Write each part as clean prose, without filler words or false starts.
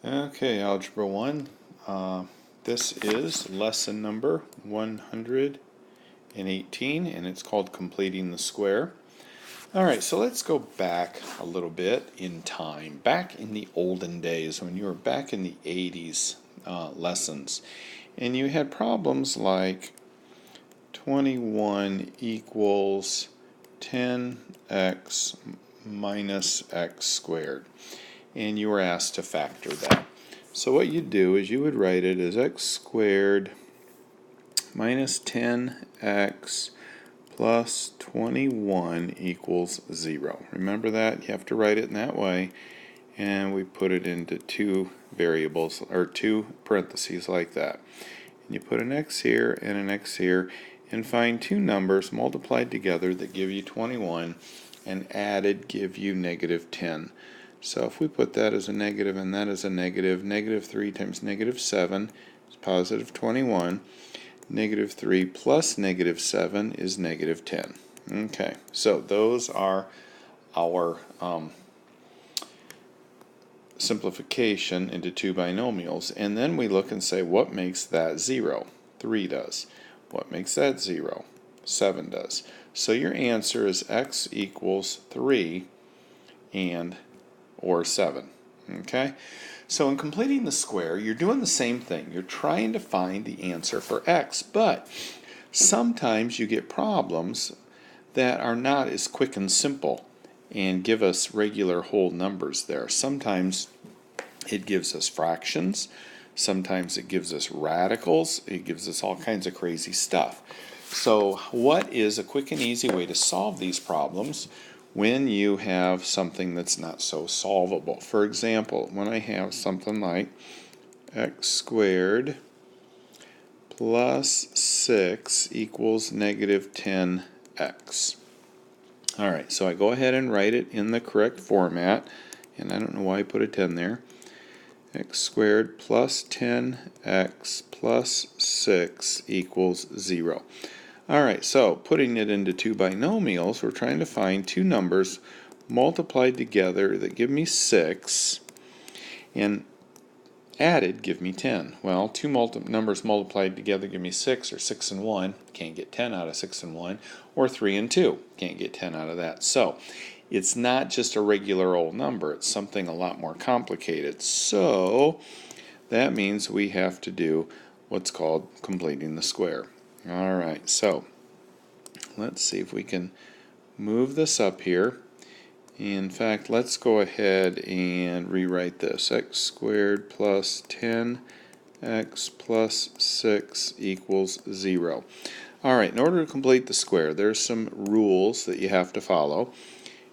Okay, Algebra 1. This is lesson number 118, and it's called Completing the Square. Alright, so let's go back a little bit in time. Back in the olden days, when you were back in the 80s lessons, and you had problems like 21 equals 10x minus x squared, and you were asked to factor that. So what you'd do is you would write it as x squared minus 10x plus 21 equals 0. Remember that? You have to write it in that way, and we put it into two variables, or two parentheses like that. And you put an x here and an x here, and find two numbers multiplied together that give you 21, and added give you negative 10. So if we put that as a negative and that as a negative, negative 3 times negative 7 is positive 21. Negative 3 plus negative 7 is negative 10. Okay, so those are our simplification into two binomials. And then we look and say, what makes that 0? 3 does. What makes that 0? 7 does. So your answer is x equals 3 or 7. Okay? So in completing the square, you're doing the same thing. You're trying to find the answer for x, but sometimes you get problems that are not as quick and simple and give us regular whole numbers there. Sometimes it gives us fractions. Sometimes it gives us radicals. It gives us all kinds of crazy stuff. So what is a quick and easy way to solve these problems when you have something that's not so solvable? For example, when I have something like x squared plus 6 equals negative 10x. Alright, so I go ahead and write it in the correct format, and I don't know why I put a 10 there. X squared plus 10x plus 6 equals 0. Alright, so putting it into two binomials, we're trying to find two numbers multiplied together that give me 6 and added give me 10. Well, two numbers multiplied together give me 6, or 6 and 1. Can't get 10 out of 6 and 1. Or 3 and 2. Can't get 10 out of that. So it's not just a regular old number. It's something a lot more complicated. So that means we have to do what's called completing the square. Alright, so let's see if we can move this up here. In fact, let's go ahead and rewrite this. X squared plus 10x plus 6 equals 0. Alright, in order to complete the square, there's some rules that you have to follow.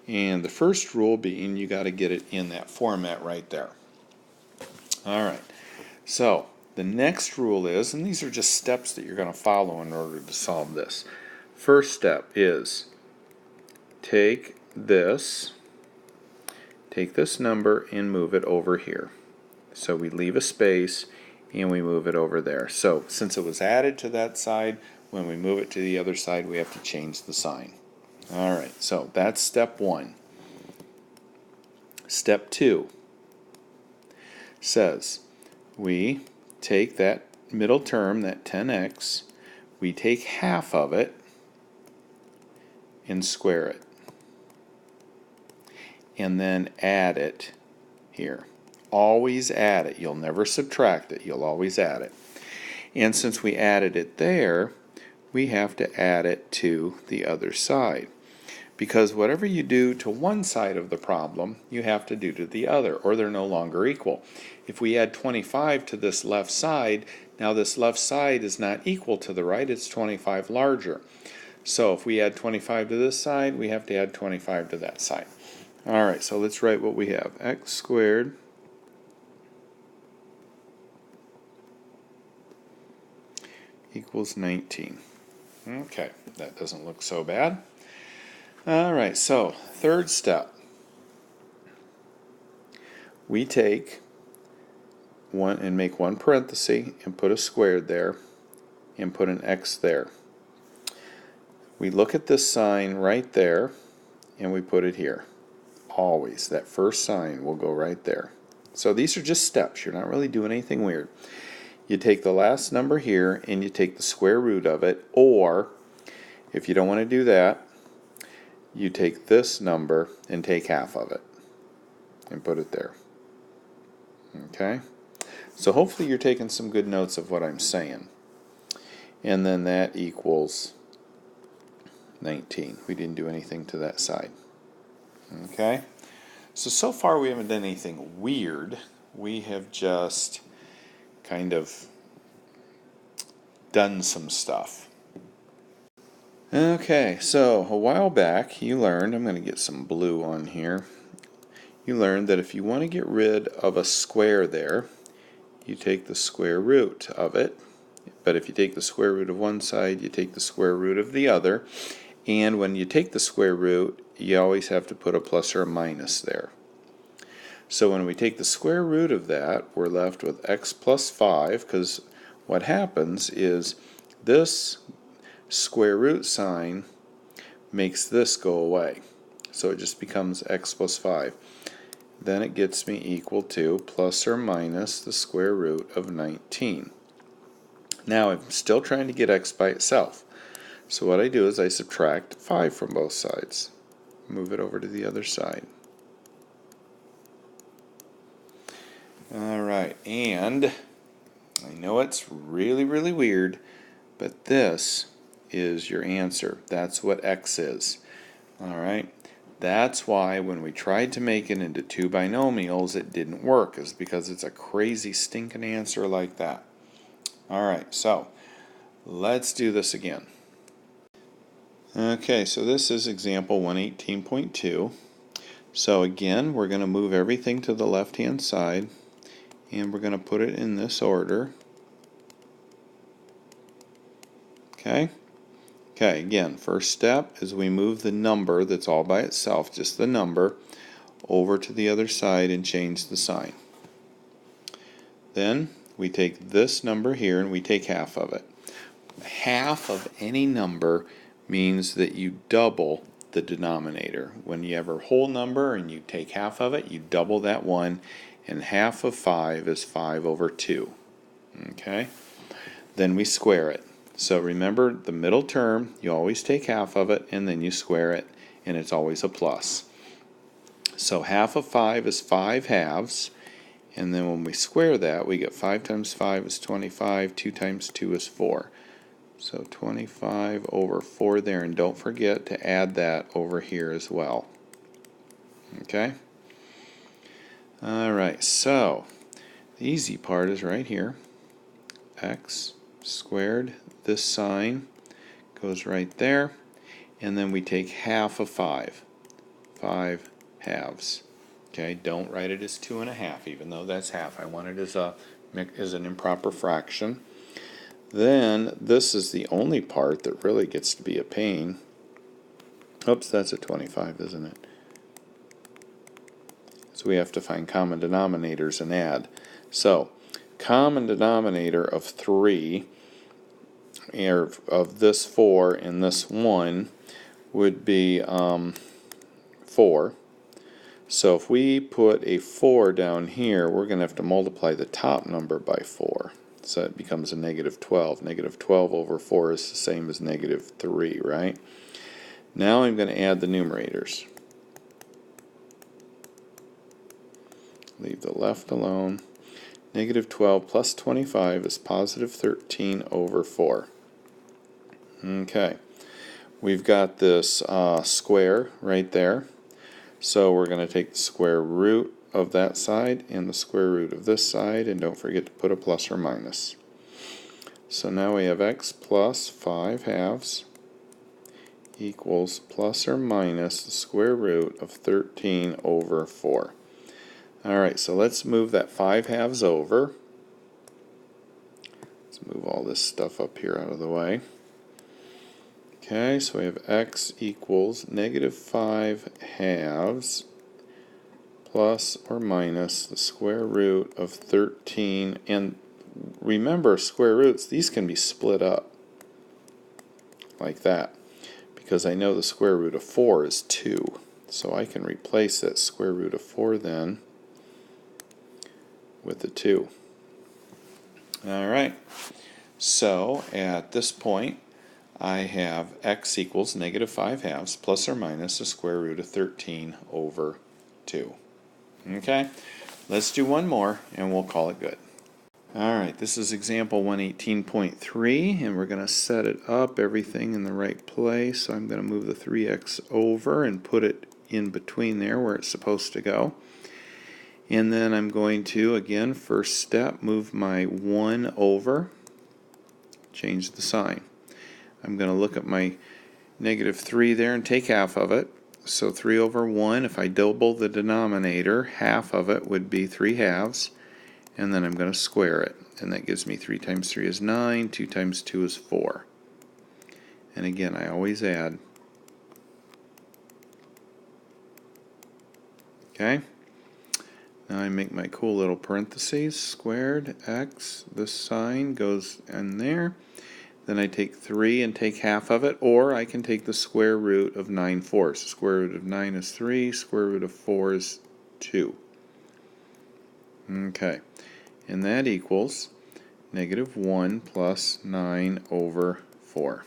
And the first rule being you got to get it in that format right there. Alright, so the next rule is, and these are just steps that you're going to follow in order to solve this. First step is take this number and move it over here. So we leave a space and we move it over there. So since it was added to that side, when we move it to the other side, we have to change the sign. Alright, so that's step 1. Step 2 says we take that middle term, that 10x, we take half of it and square it. And then add it here. Always add it. You'll never subtract it. You'll always add it. And since we added it there, we have to add it to the other side. Because whatever you do to one side of the problem, you have to do to the other, or they're no longer equal. If we add 25 to this left side, now this left side is not equal to the right, it's 25 larger. So if we add 25 to this side, we have to add 25 to that side. Alright, so let's write what we have. X squared equals 19. Okay, that doesn't look so bad. Alright, so third step. We take one and make one parenthesis and put a squared there and put an X there. We look at this sign right there and we put it here. Always, that first sign will go right there. So these are just steps. You're not really doing anything weird. You take the last number here and you take the square root of it, or if you don't want to do that, you take this number and take half of it and put it there. Okay? So hopefully you're taking some good notes of what I'm saying. And then that equals 19. We didn't do anything to that side. Okay? So far we haven't done anything weird. We have just kind of done some stuff. Okay, so a while back you learned, I'm going to get some blue on here, you learned that if you want to get rid of a square there, you take the square root of it. But if you take the square root of one side, you take the square root of the other. And when you take the square root, you always have to put a plus or a minus there. So when we take the square root of that, we're left with x plus 5, because what happens is this square root sign makes this go away. So it just becomes x plus 5. Then it gets me equal to plus or minus the square root of 19. Now I'm still trying to get x by itself. So what I do is I subtract 5 from both sides. Move it over to the other side. Alright, and I know it's really weird, but this is your answer. That's what x is. Alright, that's why when we tried to make it into two binomials it didn't work, is because it's a crazy stinking answer like that. Alright, so let's do this again. Okay, so this is example 118.2. So again, we're going to move everything to the left hand side and we're going to put it in this order. Okay? Okay, again, first step is we move the number that's all by itself, just the number, over to the other side and change the sign. Then we take this number here and we take half of it. Half of any number means that you double the denominator. When you have a whole number and you take half of it, you double that one, and half of 5 is 5 over 2. Okay? Then we square it. So remember, the middle term, you always take half of it and then you square it, and it's always a plus. So half of 5 is 5 halves, and then when we square that, we get 5 times 5 is 25, 2 times 2 is 4. So 25 over 4 there, and don't forget to add that over here as well. Okay? Alright, so the easy part is right here. X squared, this sign goes right there, and then we take half of 5. 5 halves. Okay, don't write it as 2 1/2, even though that's half. I want it as an improper fraction. Then this is the only part that really gets to be a pain. Oops, that's a 25, isn't it? So we have to find common denominators and add. So common denominator of 3, or of this 4 and this 1, would be 4. So if we put a 4 down here, we're going to have to multiply the top number by 4. So it becomes a negative 12. Negative 12 over 4 is the same as negative 3, right? Now I'm going to add the numerators. Leave the left alone. Negative 12 plus 25 is positive 13 over 4. Okay. We've got this square right there. So we're going to take the square root of that side and the square root of this side, and don't forget to put a plus or minus. So now we have x plus 5 halves equals plus or minus the square root of 13 over 4. Alright, so let's move that 5 halves over. Let's move all this stuff up here out of the way. Okay, so we have x equals negative 5 halves plus or minus the square root of 13. And remember, square roots, these can be split up like that, because I know the square root of 4 is 2. So I can replace that square root of 4 then with a 2. All right, so at this point I have x equals negative 5 halves plus or minus the square root of 13 over 2. Okay, let's do one more and we'll call it good. Alright, this is example 118.3, and we're going to set it up, everything in the right place. So I'm going to move the 3x over and put it in between there where it's supposed to go. And then I'm going to, again, first step, move my 1 over, change the sign. I'm going to look at my negative 3 there and take half of it. So 3 over 1, if I double the denominator, half of it would be 3 halves. And then I'm going to square it, and that gives me 3 times 3 is 9, 2 times 2 is 4. And again, I always add. Okay? Now I make my cool little parentheses, squared, x, this sign goes in there. Then I take 3 and take half of it, or I can take the square root of 9/4. So square root of 9 is 3, square root of 4 is 2. Okay. And that equals negative 1 plus 9 over 4.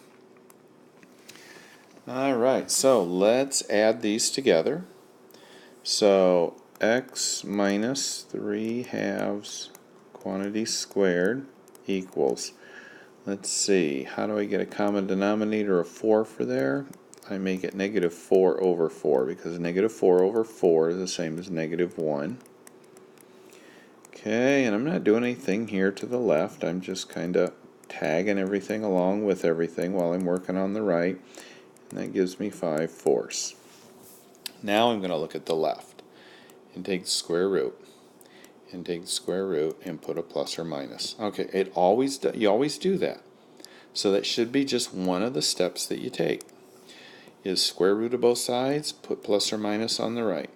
Alright, so let's add these together. So x minus 3 halves quantity squared equals, let's see, how do I get a common denominator of 4 for there? I make it negative 4 over 4, because negative 4 over 4 is the same as negative 1. Okay, and I'm not doing anything here to the left. I'm just kind of tagging everything along with everything while I'm working on the right. And that gives me 5/4. Now I'm going to look at the left and take the square root. And take the square root and put a plus or minus. Okay, you always do that. So that should be just one of the steps that you take. Is square root of both sides, put plus or minus on the right.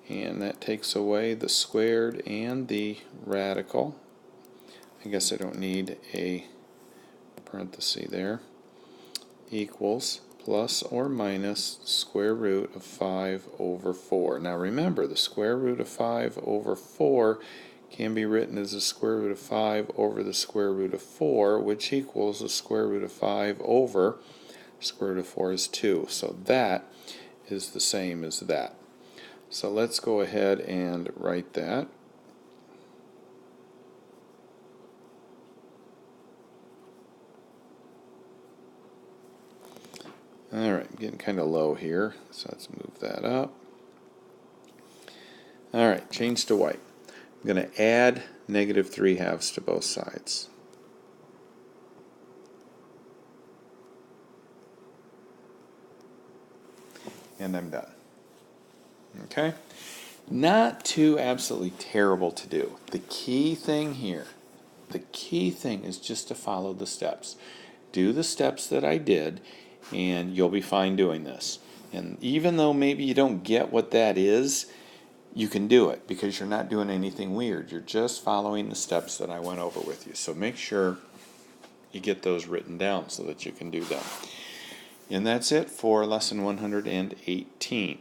And that takes away the squared and the radical. I guess I don't need a parenthesis there. Equals plus or minus square root of 5 over 4. Now remember, the square root of 5 over 4 can be written as the square root of 5 over the square root of 4, which equals the square root of 5 over square root of 4 is 2. So that is the same as that. So let's go ahead and write that. Alright, I'm getting kind of low here, so let's move that up. Alright, change to white. I'm going to add negative 3 halves to both sides. And I'm done. Okay? Not too absolutely terrible to do. The key thing here, the key thing is just to follow the steps. Do the steps that I did, and you'll be fine doing this. And even though maybe you don't get what that is, you can do it because you're not doing anything weird. You're just following the steps that I went over with you. So make sure you get those written down so that you can do them. And that's it for lesson 118.